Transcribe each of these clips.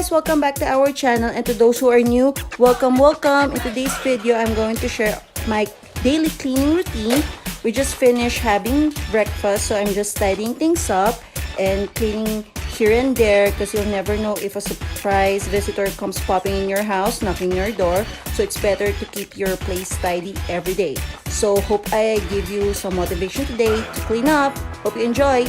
guys, welcome back to our channel, and to those who are new, welcome. In today's video, I'm going to share my daily cleaning routine. We just finished having breakfast, so I'm just tidying things up and cleaning here and there, because you'll never know if a surprise visitor comes popping in your house, knocking your door. So it's better to keep your place tidy every day. So hope I give you some motivation today to clean up. Hope you enjoy.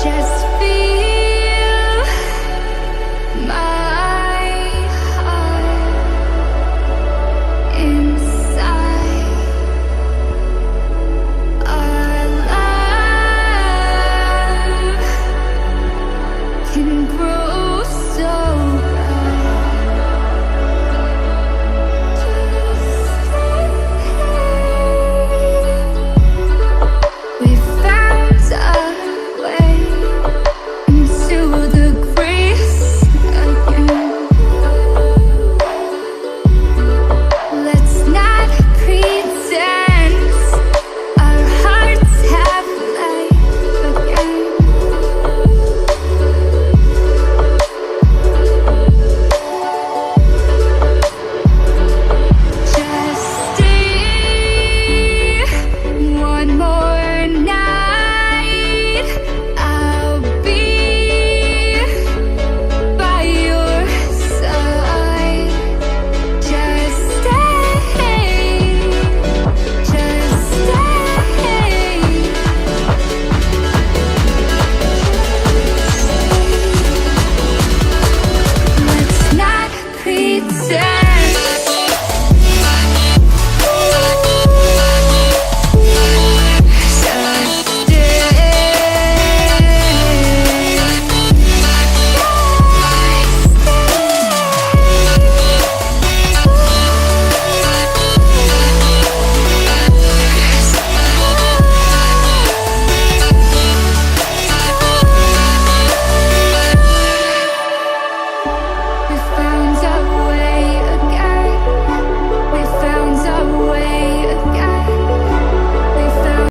Just